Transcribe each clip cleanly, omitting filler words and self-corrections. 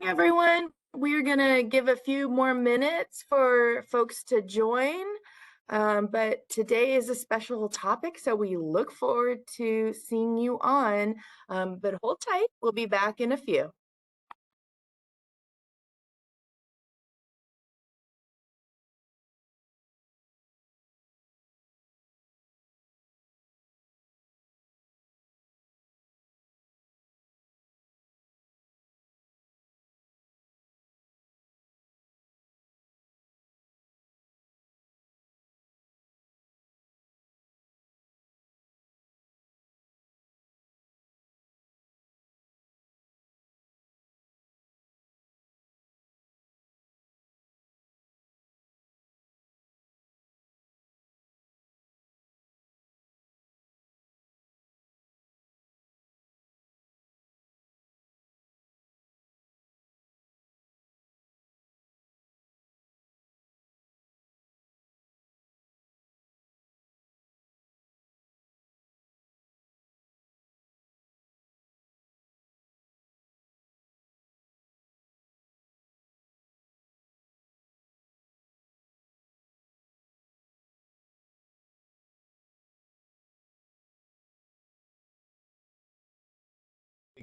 Everyone. We're going to give a few more minutes for folks to join, but today is a special topic, so we look forward to seeing you on, but hold tight. We'll be back in a few.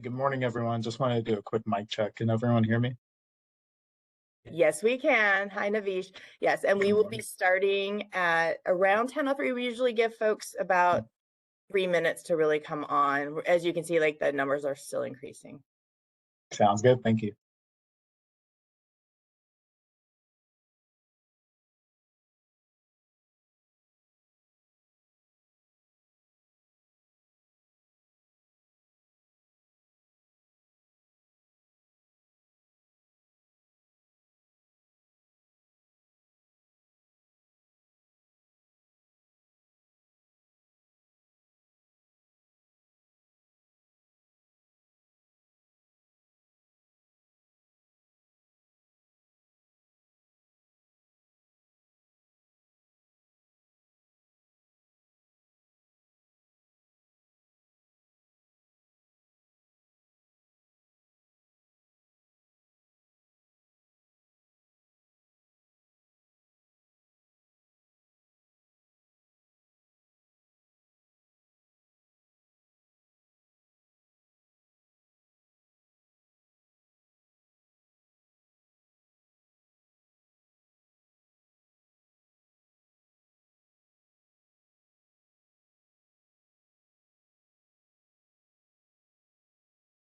Good morning, everyone. Just wanted to do a quick mic check. Can everyone hear me? Yes, we can. Hi, Navish. Yes, and we will be starting at around 10:03. We usually give folks about 3 minutes to really come on. As you can see, like the numbers are still increasing. Sounds good. Thank you.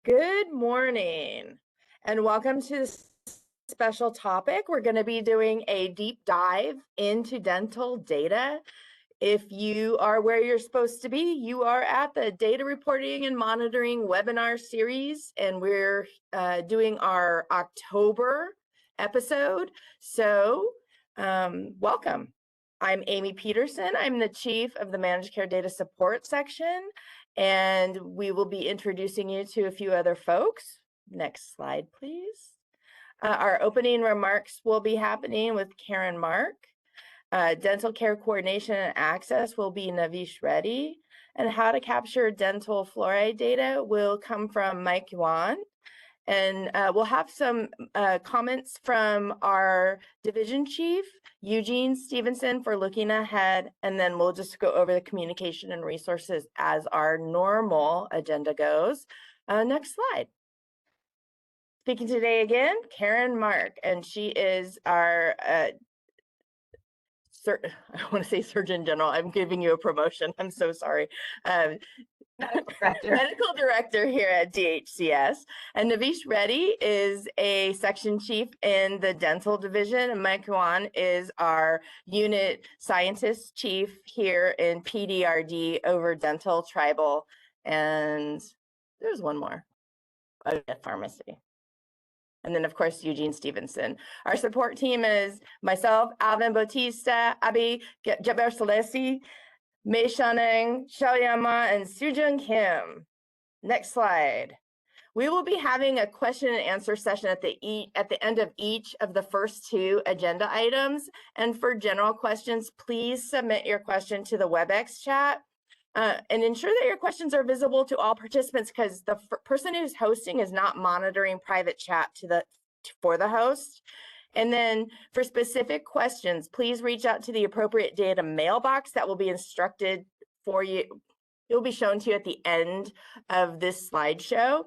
Good morning and welcome to this special topic. We're going to be doing a deep dive into dental data. If you are where you're supposed to be, you are at the Data Reporting and Monitoring webinar series, and we're doing our October episode. So welcome. I'm Amy Peterson. I'm the Chief of the Managed Care Data Support section, and we will be introducing you to a few other folks. Next slide, please. Our opening remarks will be happening with Karen Mark. Dental care coordination and access will be Navish Reddy, and how to capture dental fluoride data will come from Mike Yuan. And we'll have some comments from our division chief, Eugene Stevenson, for looking ahead, and then we'll just go over the communication and resources as our normal agenda goes. Next slide. Speaking today again, Karen Mark, and she is our I want to say Surgeon General. I'm giving you a promotion. I'm so sorry. Medical Director here at DHCS. And Navish Reddy is a Section Chief in the Dental Division. And Mike Yuan is our Unit Scientist Chief here in PDRD over Dental, Tribal, and there's one more, Pharmacy. And then, of course, Eugene Stevenson. Our support team is myself, Alvin Bautista, Abby Jaber Salesi, Mei Shaneng, Xiaoyama, and Sujun Kim. Next slide. We will be having a question and answer session at the end of each of the first two agenda items. And for general questions, please submit your question to the WebEx chat. And ensure that your questions are visible to all participants, because the person who's hosting is not monitoring private chat to the for the host. And then for specific questions, please reach out to the appropriate data mailbox that will be instructed for you. It will be shown to you at the end of this slideshow.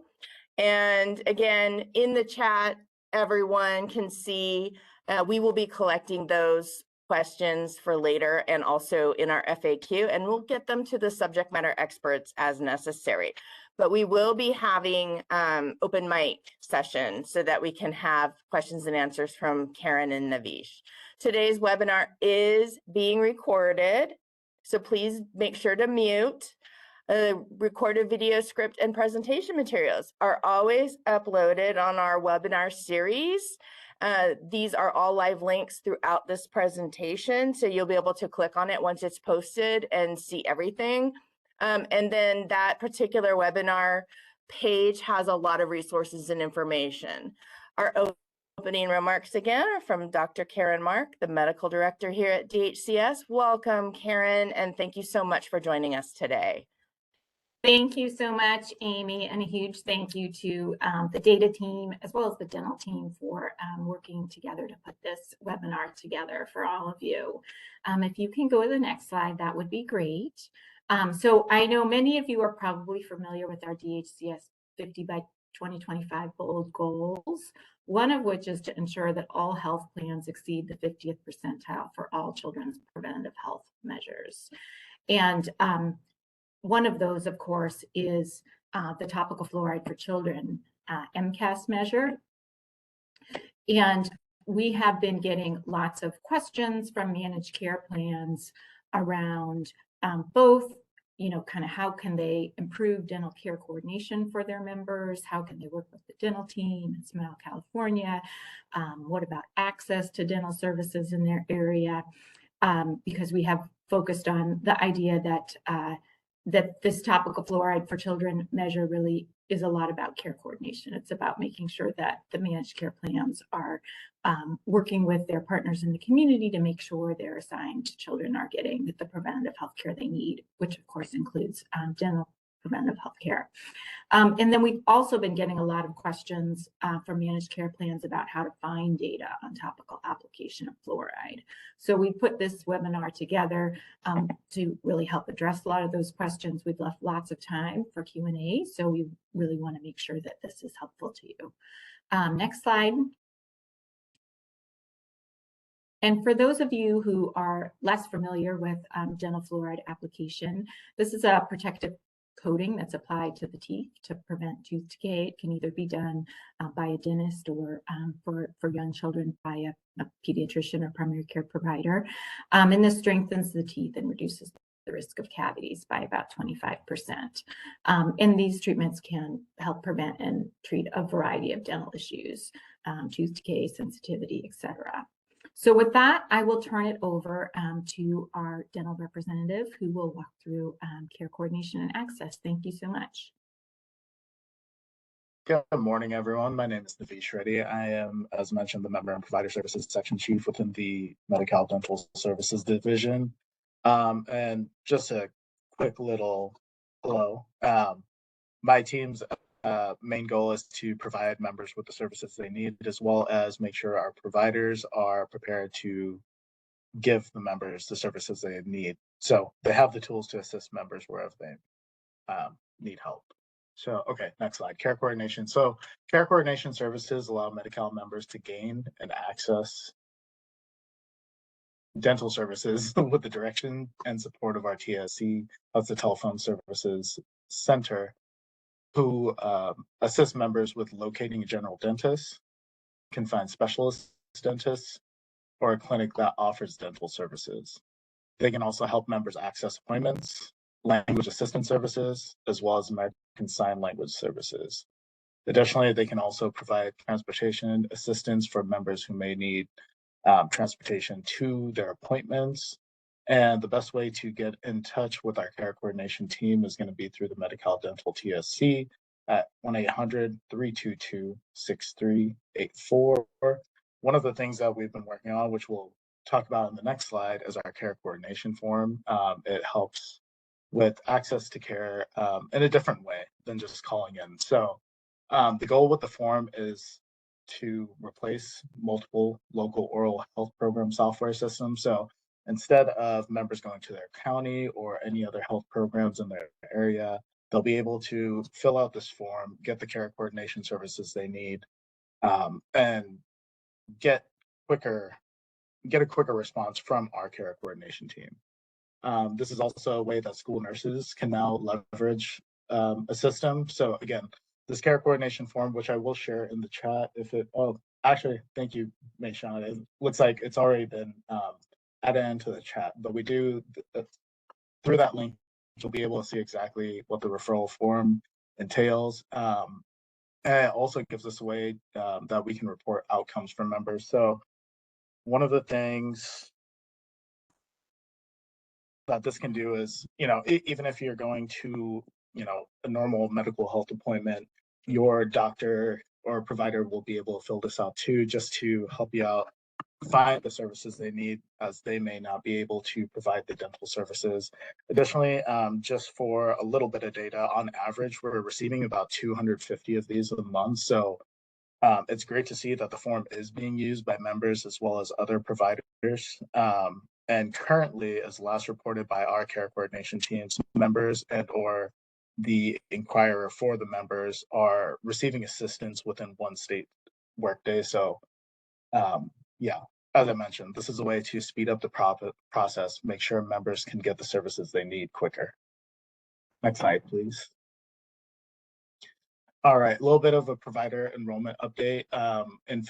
And again, in the chat, everyone can see we will be collecting those questions for later and also in our FAQ, and we'll get them to the subject matter experts as necessary. But we will be having open mic session so that we can have questions and answers from Karen and Navish. Today's webinar is being recorded, so please make sure to mute. Recorded video script and presentation materials are always uploaded on our webinar series. These are all live links throughout this presentation, so you'll be able to click on it once it's posted and see everything. And then that particular webinar page has a lot of resources and information. Our opening remarks again are from Dr. Karen Mark, the medical director here at DHCS. Welcome, Karen, and thank you so much for joining us today. Thank you so much, Amy, and a huge thank you to the data team as well as the dental team for working together to put this webinar together for all of you. If you can go to the next slide, that would be great. So I know many of you are probably familiar with our DHCS 50 by 2025 bold goals, one of which is to ensure that all health plans exceed the 50th percentile for all children's preventative health measures. And one of those, of course, is the topical fluoride for children MCAS measure. And we have been getting lots of questions from managed care plans around both, kind of how can they improve dental care coordination for their members? How can they work with the dental team in Smile, California? What about access to dental services in their area? Because we have focused on the idea that this topical fluoride for children measure really is a lot about care coordination. It's about making sure that the managed care plans are working with their partners in the community to make sure their assigned children are getting the preventative health care they need, which of course includes dental preventative health care. And then we've also been getting a lot of questions from managed care plans about how to find data on topical application of fluoride. So we put this webinar together to really help address a lot of those questions. We've left lots of time for Q&A, so we really want to make sure that this is helpful to you. Next slide. And for those of you who are less familiar with dental fluoride application, this is a protective coating that's applied to the teeth to prevent tooth decay. It can either be done by a dentist or for young children by a pediatrician or primary care provider. And this strengthens the teeth and reduces the risk of cavities by about 25%. And these treatments can help prevent and treat a variety of dental issues, tooth decay, sensitivity, etc. So with that, I will turn it over to our dental representative who will walk through care coordination and access. Thank you so much. Good morning, everyone. My name is Navish Reddy. I am, as mentioned, the Member and Provider Services Section Chief within the Medi-Cal Dental Services Division. And just a quick little hello. My team's main goal is to provide members with the services they need, as well as make sure our providers are prepared to give the members the services they need. So they have the tools to assist members wherever they need help. So, okay, next slide, care coordination. So care coordination services allow Medi-Cal members to gain and access dental services with the direction and support of our TSC, that's the Telephone Services Center, who assist members with locating a general dentist, can find specialist dentists, or a clinic that offers dental services. They can also help members access appointments, language assistance services, as well as American Sign Language services. Additionally, they can also provide transportation assistance for members who may need transportation to their appointments. And the best way to get in touch with our care coordination team is going to be through the Medi-Cal Dental TSC at 1-800-322-6384. One of the things that we've been working on, which we'll talk about in the next slide, is our care coordination form. It helps with access to care in a different way than just calling in. So the goal with the form is to replace multiple local oral health program software systems. So instead of members going to their county or any other health programs in their area, they'll be able to fill out this form, get the care coordination services they need, and get a quicker response from our care coordination team. This is also a way that school nurses can now leverage a system. So again, this care coordination form, which I will share in the chat if it, actually, thank you, Mayshawn. It looks like it's already been added into the chat, but we do, through that link, you'll be able to see exactly what the referral form entails. And it also gives us a way that we can report outcomes from members. So one of the things that this can do is, even if you're going to, a normal medical health appointment, your doctor or provider will be able to fill this out too, just to help you out find the services they need, as they may not be able to provide the dental services. Additionally, just for a little bit of data, on average, we're receiving about 250 of these a month. So it's great to see that the form is being used by members as well as other providers. And currently, as last reported by our care coordination teams, members and or the inquirer for the members are receiving assistance within one state workday. So yeah, as I mentioned, this is a way to speed up the process, make sure members can get the services they need quicker. Next slide, please. All right, a little bit of a provider enrollment update in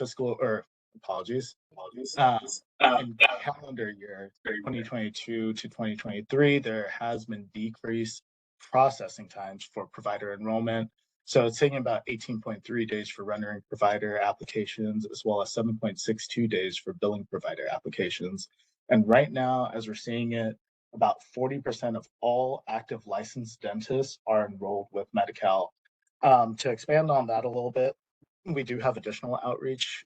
in calendar year 2022 to 2023, there has been decreased processing times for provider enrollment. So it's taking about 18.3 days for rendering provider applications, as well as 7.62 days for billing provider applications. And right now, as we're seeing it, about 40% of all active licensed dentists are enrolled with Medi-Cal. To expand on that a little bit, we do have additional outreach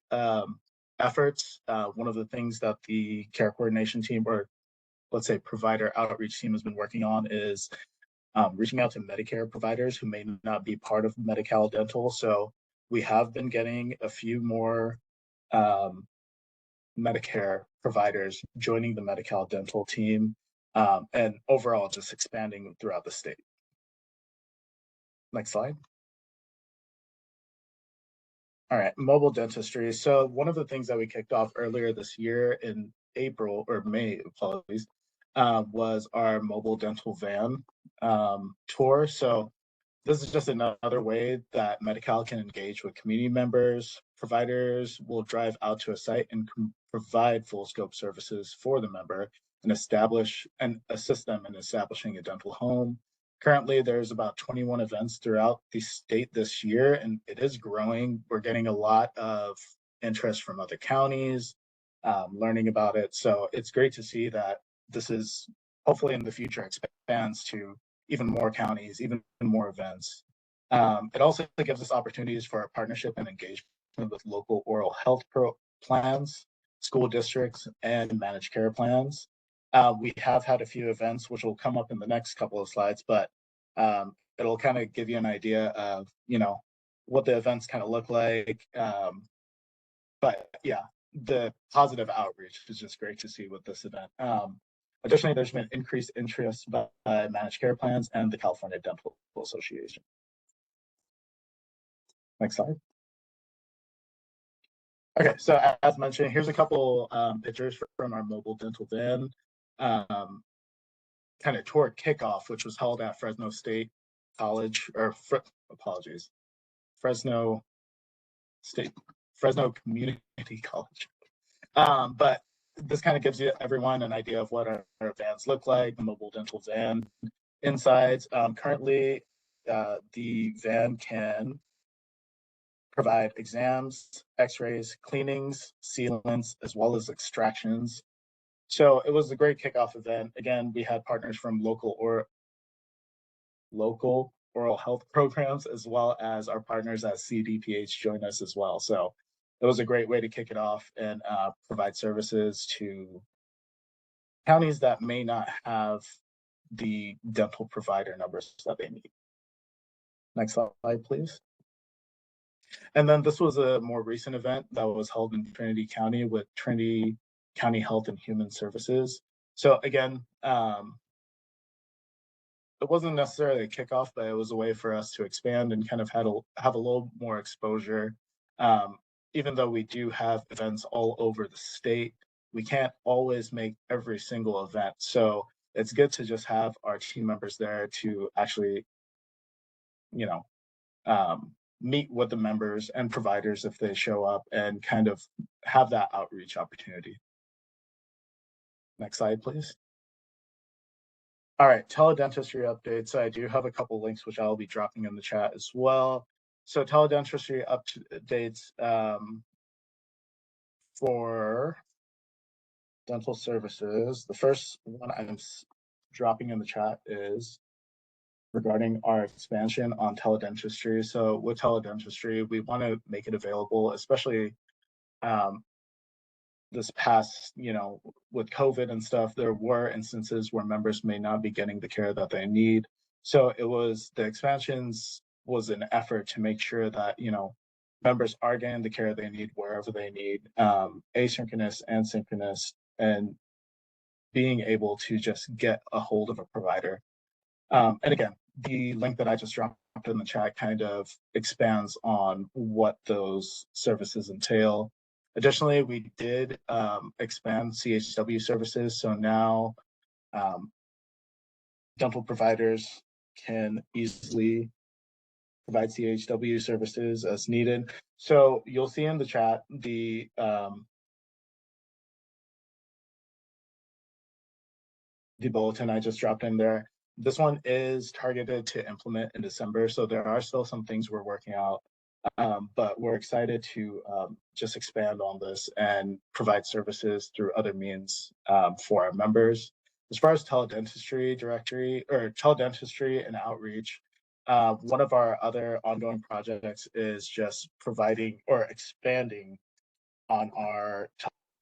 efforts. One of the things that the care coordination team, or let's say provider outreach team, has been working on is reaching out to Medicare providers who may not be part of Medi-Cal Dental. So we have been getting a few more Medicare providers joining the Medi-Cal Dental team, and overall just expanding throughout the state. Next slide. All right, mobile dentistry. So one of the things that we kicked off earlier this year in April or May, apologies, was our mobile dental van tour. So this is just another way that Medi-Cal can engage with community members. Providers will drive out to a site and provide full scope services for the member and assist them in establishing a dental home. Currently, there's about 21 events throughout the state this year, and it is growing. We're getting a lot of interest from other counties, learning about it. So it's great to see that this is hopefully in the future expands to even more counties, even more events. It also gives us opportunities for a partnership and engagement with local oral health plans, school districts, and managed care plans. We have had a few events, which will come up in the next couple of slides, but it'll kind of give you an idea of, what the events kind of look like. But yeah, the positive outreach is just great to see with this event. Additionally, there's been increased interest by managed care plans and the California Dental Association. Next slide. Okay, so as mentioned, here's a couple pictures from our mobile dental van kind of tour kickoff, which was held at Fresno State College, or Fresno Community College. But this kind of gives everyone an idea of what our vans look like, the mobile dental van insides. Currently, the van can provide exams, x-rays, cleanings, sealants, as well as extractions. So it was a great kickoff event. Again, we had partners from local oral health programs, as well as our partners at CDPH join us as well. So it was a great way to kick it off and provide services to counties that may not have the dental provider numbers that they need. Next slide, please. And then this was a more recent event that was held in Trinity County with Trinity County Health and Human Services. So again, it wasn't necessarily a kickoff, but it was a way for us to expand and kind of have a little more exposure. Even though we do have events all over the state, we can't always make every single event. So it's good to just have our team members there to actually, you know, meet with the members and providers if they show up and kind of have that outreach opportunity. Next slide, please. All right, teledentistry updates. I do have a couple links which I'll be dropping in the chat as well. So teledentistry updates for dental services. The first one I'm dropping in the chat is regarding our expansion on teledentistry. So with teledentistry, we want to make it available, especially this past, with COVID and stuff, there were instances where members may not be getting the care that they need. So the expansions was an effort to make sure that, members are getting the care they need wherever they need, asynchronous and synchronous, and being able to just get a hold of a provider. And again, the link that I just dropped in the chat kind of expands on what those services entail. Additionally, we did expand CHW services. So now dental providers can easily provide CHW services as needed. So you'll see in the chat the bulletin I just dropped in there. This one is targeted to implement in December. So there are still some things we're working out, but we're excited to just expand on this and provide services through other means for our members. As far as teledentistry directory or teledentistry and outreach, one of our other ongoing projects is just providing or expanding on our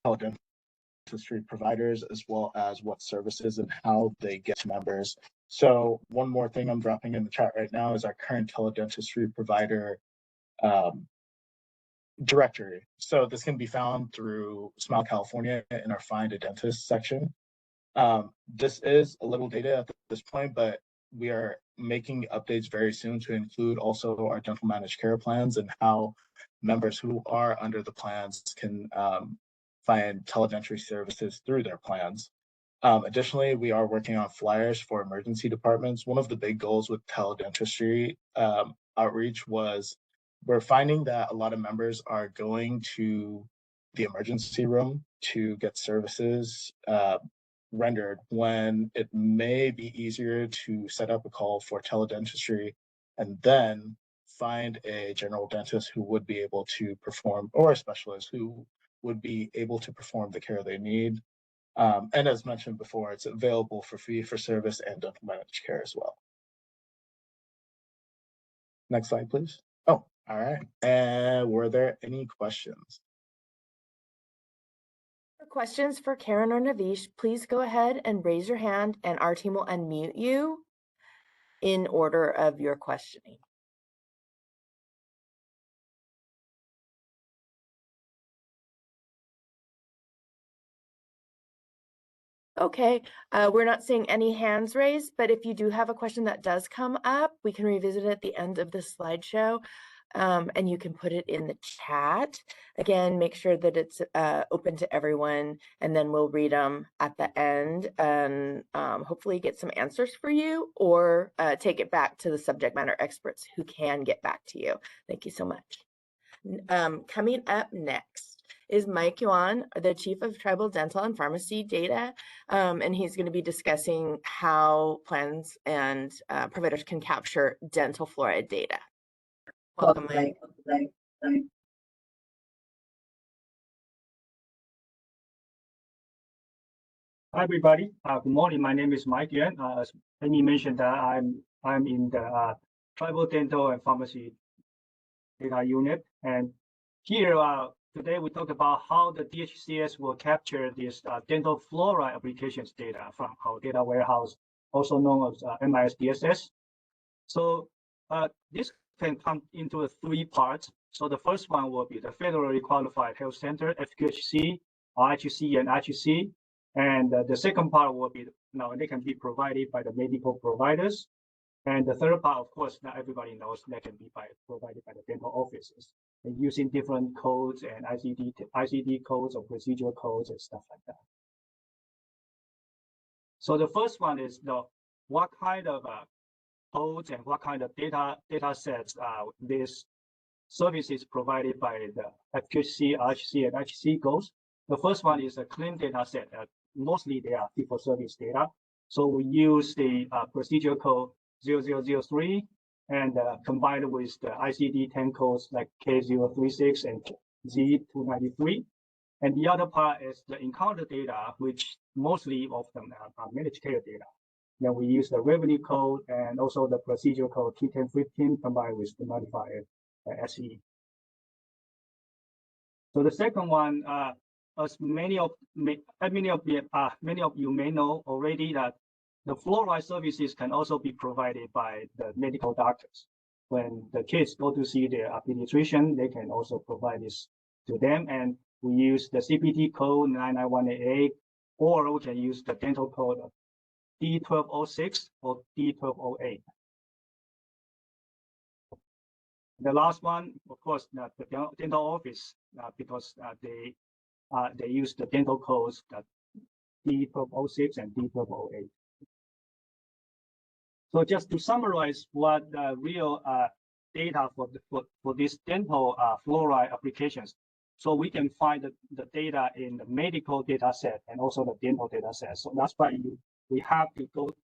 teledentistry providers, as well as what services and how they get to members. So one more thing I'm dropping in the chat right now is our current teledentistry provider directory. So this can be found through Smile California in our Find a Dentist section. This is a little data at this point, but we are making updates very soon to include also our dental managed care plans and how members who are under the plans can find teledentistry services through their plans. Additionally, we are working on flyers for emergency departments. One of the big goals with teledentistry outreach was we're finding that a lot of members are going to the emergency room to get services rendered when it may be easier to set up a call for teledentistry and then find a general dentist who would be able to perform, or a specialist who would be able to perform the care they need. And as mentioned before, it's available for fee-for-service and dental managed care as well. Next slide, please. Oh, all right. And were there any questions? For questions for Karen or Navish, please go ahead and raise your hand and our team will unmute you in order of your questioning. Okay, we're not seeing any hands raised, but if you do have a question that does come up, we can revisit it at the end of the slideshow, and you can put it in the chat. Again, make sure that it's open to everyone, and then we'll read them at the end and hopefully get some answers for you, or take it back to the subject matter experts who can get back to you. Thank you so much. Coming up next is Mike Yuan, the Chief of Tribal Dental and Pharmacy Data, and he's going to be discussing how plans and providers can capture dental fluoride data. Welcome, Mike. Hi, everybody. Good morning. My name is Mike Yuan. As Amy mentioned, I'm in the Tribal Dental and Pharmacy Data Unit, and here today we talk about how the DHCS will capture this dental fluoride applications data from our data warehouse, also known as MIS DSS. So this can come into three parts. So the first one will be the Federally Qualified Health Center, FQHC, RHC, and RHC. And the second part will be, they can be provided by the medical providers. And the third part, of course, not everybody knows, that can be provided by the dental offices, and using different codes and ICD codes or procedural codes and stuff like that. So the first one is what kind of codes and what kind of data sets this services provided by the FQHC, RHC, and RHC goes. The first one is a clean data set. Mostly they are fee-for-service data. So we use the procedure code 0003 and combined with the ICD-10 codes like K036 and Z293. And the other part is the encounter data, which mostly of them are managed care data. Then we use the revenue code and also the procedure code T1015 combined with the modifier SE. So the second one, as many of you may know already, that the fluoride services can also be provided by the medical doctors. When the kids go to see their pediatrician, they can also provide this to them. And we use the CPT code 99188, or we can use the dental code of D1206 or D1208. The last one, of course, the dental office, because they use the dental codes that D1206 and D1208. So just to summarize what the real data for these dental fluoride applications. So we can find the data in the medical data set and also the dental data set. So that's why we have to go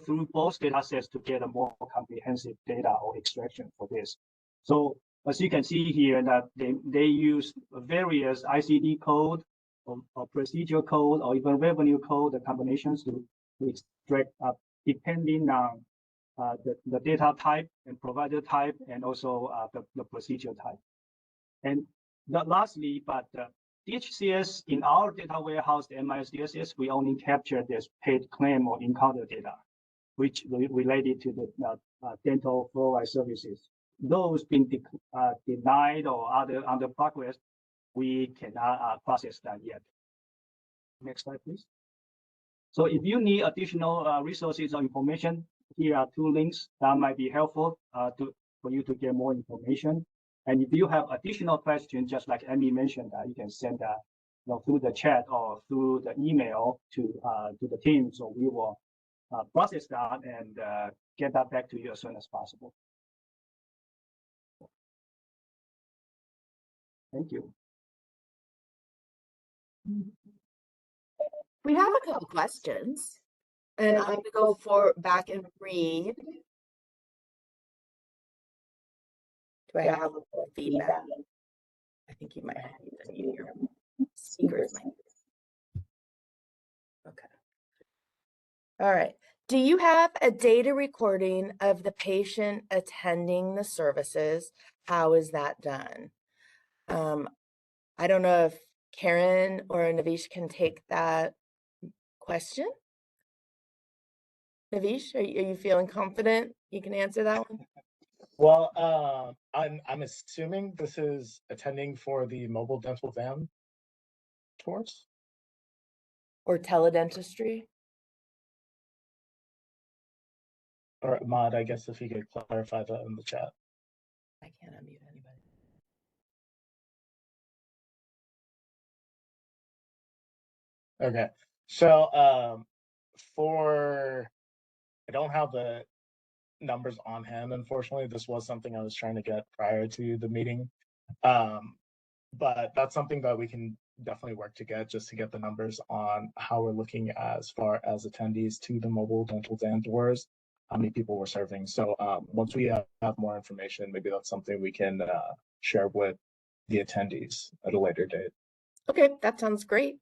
through both data sets to get a more comprehensive data or extraction for this. So as you can see here, that they use various ICD code or procedure code or even revenue code, the combinations to extract depending on the data type and provider type and also the procedure type. And lastly, but DHCS in our data warehouse, the MIS DHCS, we only capture this paid claim or encounter data, which related to the dental fluoride services. Those been denied or under progress, we cannot process that yet. Next slide, please. So if you need additional resources or information, here are two links that might be helpful for you to get more information. And if you have additional questions, just like Amy mentioned, you can send that through the chat or through the email to the team. So we will process that and get that back to you as soon as possible. Thank you. We have a couple questions, and I'm going to go back and read. Do I have feedback? I think you might have to mute your speakers. Okay. All right. Do you have a data recording of the patient attending the services? How is that done? I don't know if Karen or Navish can take that question. Navish, are you feeling confident you can answer that one? Well, I'm assuming this is attending for the mobile dental van tours or teledentistry. Or Ahmad, I guess if you could clarify that in the chat. I can't unmute anybody. Okay, so I don't have the numbers on hand, unfortunately. This was something I was trying to get prior to the meeting, but that's something that we can definitely work to get, just to get the numbers on how we're looking as far as attendees to the mobile dental van tours, how many people we're serving. So once we have more information, maybe that's something we can share with the attendees at a later date. Okay, that sounds great.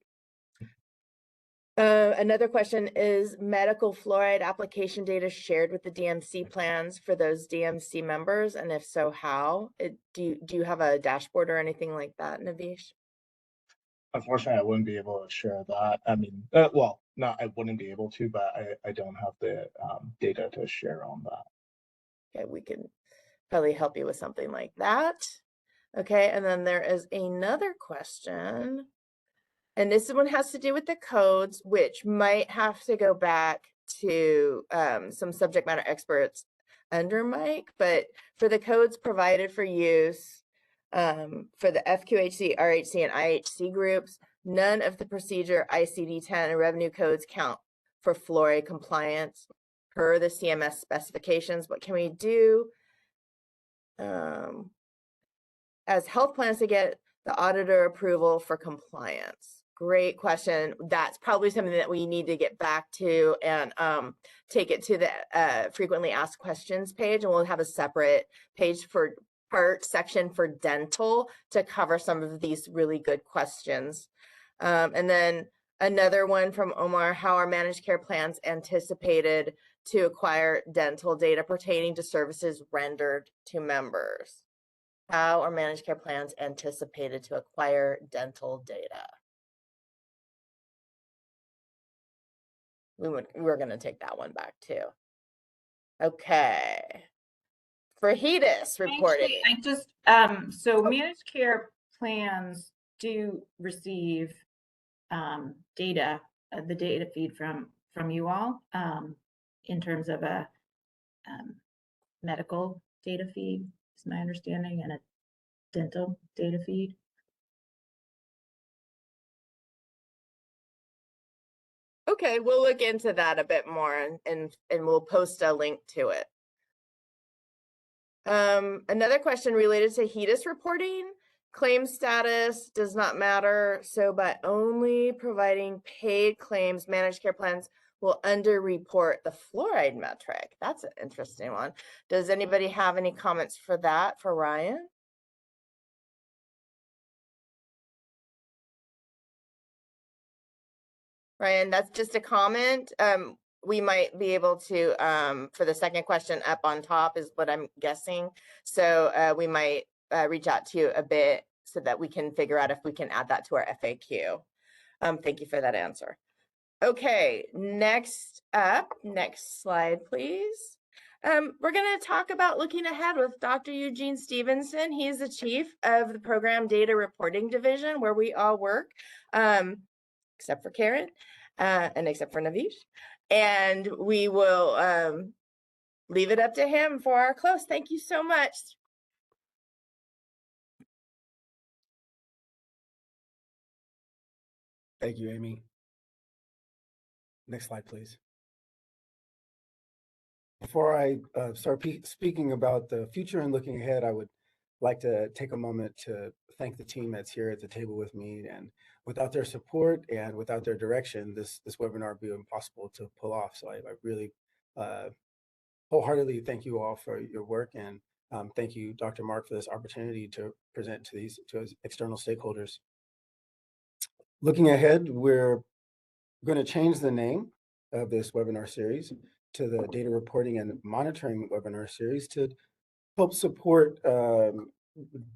Another question is medical fluoride application data shared with the DMC plans for those DMC members, and if so, how? Do you have a dashboard or anything like that, Navish? Unfortunately, I wouldn't be able to share that. I mean, well, no, I wouldn't be able to, but I don't have the data to share on that. Okay, we can probably help you with something like that. Okay, and then there is another question. And this one has to do with the codes, which might have to go back to some subject matter experts under Mike, but for the codes provided for use for the FQHC, RHC, and IHC groups, none of the procedure ICD-10 and revenue codes count for fluoride compliance per the CMS specifications. What can we do as health plans to get the auditor approval for compliance? Great question. That's probably something that we need to get back to and take it to the frequently asked questions page, and we'll have a separate page for section for dental to cover some of these really good questions. And then another one from Omar: how are managed care plans anticipated to acquire dental data pertaining to services rendered to members? How are managed care plans anticipated to acquire dental data? We're going to take that one back too. Okay. For HEDIS reporting. Actually, I just, so managed care plans do receive data, the data feed from you all in terms of a medical data feed, is my understanding, and a dental data feed. Okay, we'll look into that a bit more and we'll post a link to it. Another question related to HEDIS reporting. Claim status does not matter. So by only providing paid claims, managed care plans will underreport the fluoride metric. That's an interesting one. Does anybody have any comments for that for Ryan? Ryan, that's just a comment. We might be able to, for the second question up on top is what I'm guessing. So we might reach out to you a bit so that we can figure out if we can add that to our FAQ. Thank you for that answer. Okay, next up, next slide, please. We're going to talk about looking ahead with Dr. Eugene Stevenson. He's the chief of the Program Data Reporting Division, where we all work, except for Karen and except for Navish. And we will leave it up to him for our close. Thank you so much. Thank you, Amy. Next slide, please. Before I start speaking about the future and looking ahead, I would like to take a moment to thank the team that's here at the table with me. And without their support and without their direction, this webinar would be impossible to pull off. So I really wholeheartedly thank you all for your work, and thank you, Dr. Mark, for this opportunity to present to external stakeholders. Looking ahead, we're going to change the name of this webinar series to the Data Reporting and Monitoring webinar series to help support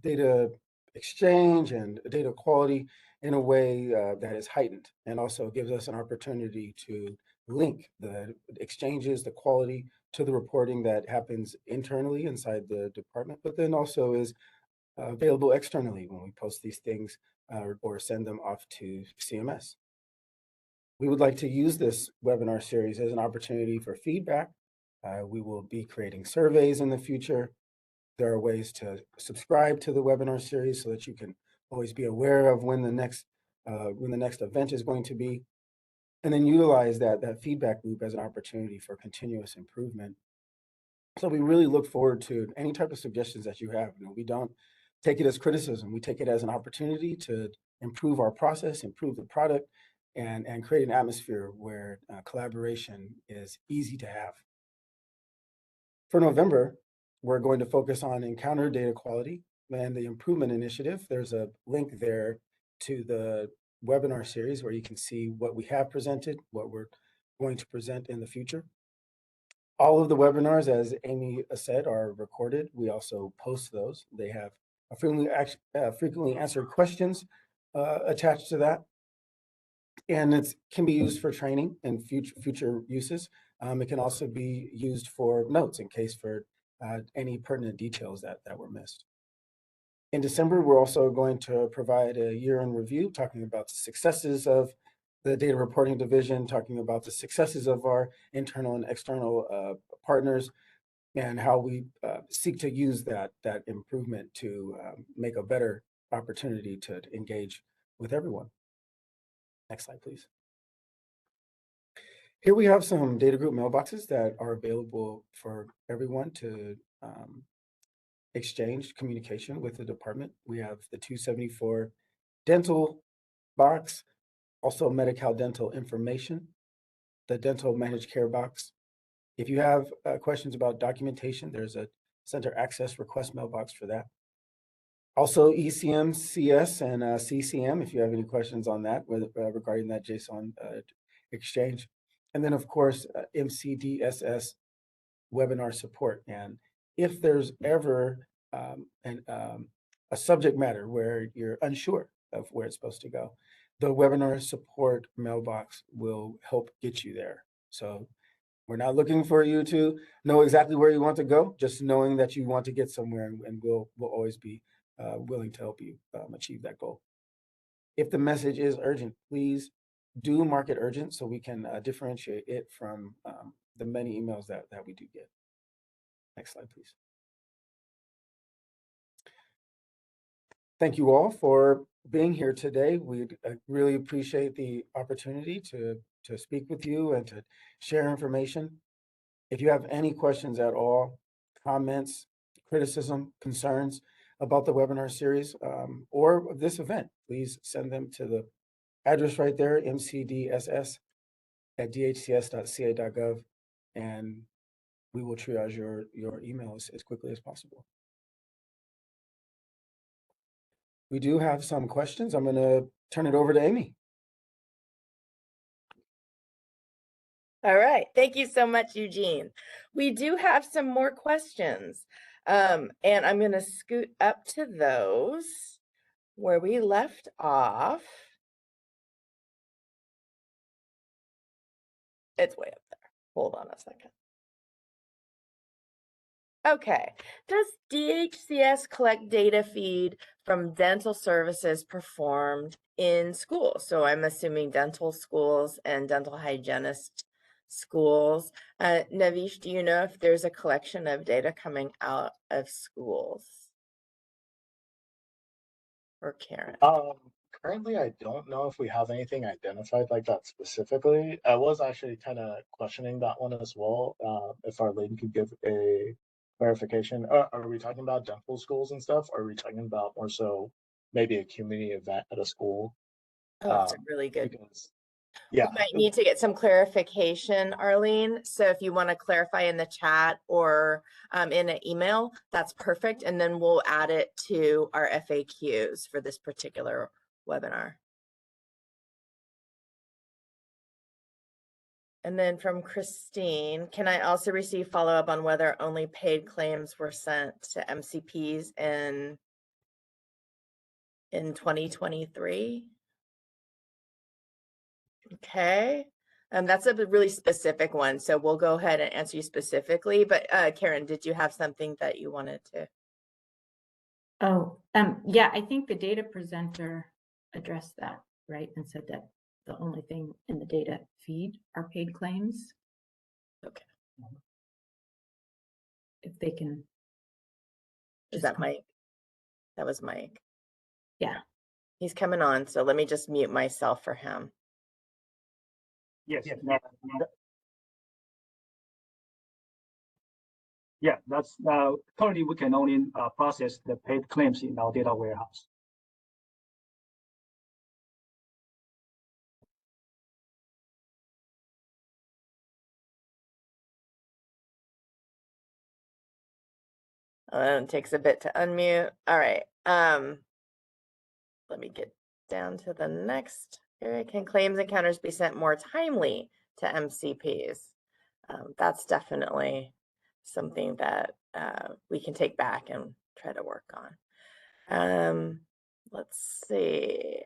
data exchange and data quality in a way that is heightened, and also gives us an opportunity to link the exchanges, the quality, to the reporting that happens internally inside the department, but then also is available externally when we post these things or send them off to CMS. We would like to use this webinar series as an opportunity for feedback. We will be creating surveys in the future. There are ways to subscribe to the webinar series so that you can always be aware of when the next event is going to be, and then utilize that feedback loop as an opportunity for continuous improvement. So we really look forward to any type of suggestions that you have. We don't take it as criticism. We take it as an opportunity to improve our process, improve the product, and create an atmosphere where collaboration is easy to have. For November, we're going to focus on encounter data quality and the improvement initiative. There's a link there to the webinar series where you can see what we have presented, what we're going to present in the future. All of the webinars, as Amy said, are recorded. We also post those. They have frequently answered questions attached to that. And it can be used for training and future uses. It can also be used for notes in case for any pertinent details that were missed. In December, we're also going to provide a year in review, talking about the successes of the data reporting division, talking about the successes of our internal and external partners, and how we seek to use that improvement to make a better opportunity to engage with everyone. Next slide, please. Here we have some data group mailboxes that are available for everyone to exchange communication with the department. We have the 274 dental box, also Medi-Cal dental information, the dental managed care box. If you have questions about documentation, there's a center access request mailbox for that. Also ECM, CS, and CCM, if you have any questions on that regarding that JSON exchange. And then of course, MCDSS webinar support. And if there's ever a subject matter where you're unsure of where it's supposed to go, the webinar support mailbox will help get you there. So we're not looking for you to know exactly where you want to go, just knowing that you want to get somewhere, and we'll always be willing to help you achieve that goal. If the message is urgent, please do mark it urgent so we can differentiate it from the many emails that we do get. Next slide, please. Thank you all for being here today. We really appreciate the opportunity to speak with you and to share information. If you have any questions at all, comments, criticism, concerns about the webinar series or this event, please send them to the address right there, mcdss@dhcs.ca.gov, and we will triage your emails as quickly as possible. We do have some questions. I'm going to turn it over to Amy. All right. Thank you so much, Eugene. We do have some more questions, and I'm going to scoot up to those where we left off. It's way up there. Hold on a second. Okay. Does DHCS collect data feed from dental services performed in schools? So I'm assuming dental schools and dental hygienist schools. Navish, do you know if there's a collection of data coming out of schools? Or Karen? Currently, I don't know if we have anything identified like that specifically. I was actually kind of questioning that one as well. If Arlene could give a clarification. Are we talking about dental schools and stuff? Or are we talking about more so maybe a community event at a school? Oh, that's a really good. Because, yeah, we might need to get some clarification, Arlene. So if you want to clarify in the chat or in an email, that's perfect. And then we'll add it to our FAQs for this particular webinar. And then from Christine, can I also receive follow-up on whether only paid claims were sent to MCPs in 2023? Okay. That's a really specific one, so we'll go ahead and answer you specifically. But Karen, did you have something that you wanted to? Oh, yeah, I think the data presenter addressed that, right? And said that the only thing in the data feed are paid claims. Okay. If they can. Is that Mike? That was Mike. Yeah. He's coming on, so let me just mute myself for him. Yes. Yeah, that's currently we can only process the paid claims in our data warehouse. It takes a bit to unmute. All right. Let me get down to the next area. Can claims encounters be sent more timely to MCPs? That's definitely something that we can take back and try to work on. Let's see.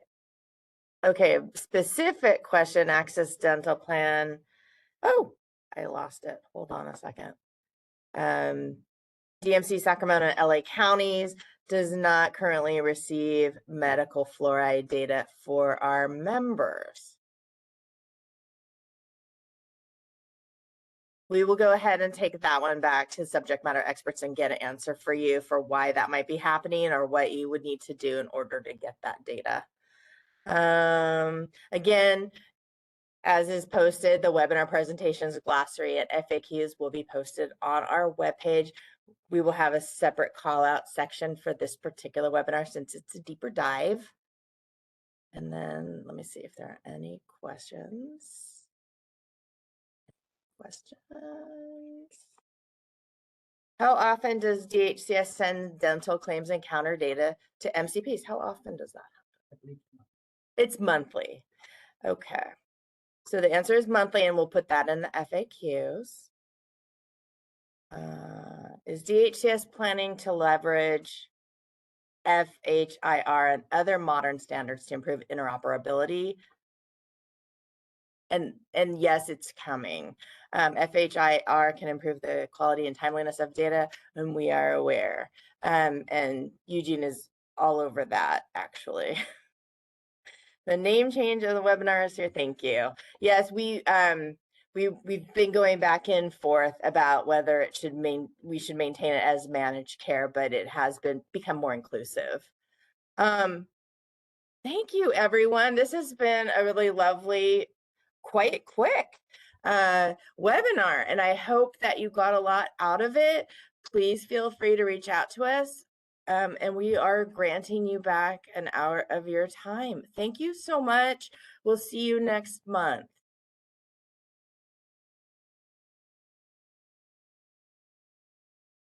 Okay, specific question, Access Dental Plan. Oh, I lost it. Hold on a second. DMC, Sacramento, and LA counties. does not currently receive medical fluoride data for our members. We will go ahead and take that one back to subject matter experts and get an answer for you for why that might be happening or what you would need to do in order to get that data. Again, as is posted, the webinar presentations, glossary, and FAQs will be posted on our webpage. We will have a separate call out section for this particular webinar since it's a deeper dive. And then let me see if there are any questions. How often does DHCS send dental claims and counter data to MCPs? How often does that happen? It's monthly. Okay. So the answer is monthly, and we'll put that in the FAQs. Is DHCS planning to leverage FHIR and other modern standards to improve interoperability? And yes, it's coming. FHIR can improve the quality and timeliness of data, and we are aware. And Eugene is all over that, actually. The name change of the webinars here. Thank you. Yes, we've been going back and forth about whether it should we should maintain it as managed care, but it has become more inclusive. Thank you, everyone. This has been a really lovely, quite quick webinar, and I hope that you got a lot out of it. Please feel free to reach out to us. And we are granting you back an hour of your time. Thank you so much. We'll see you next month.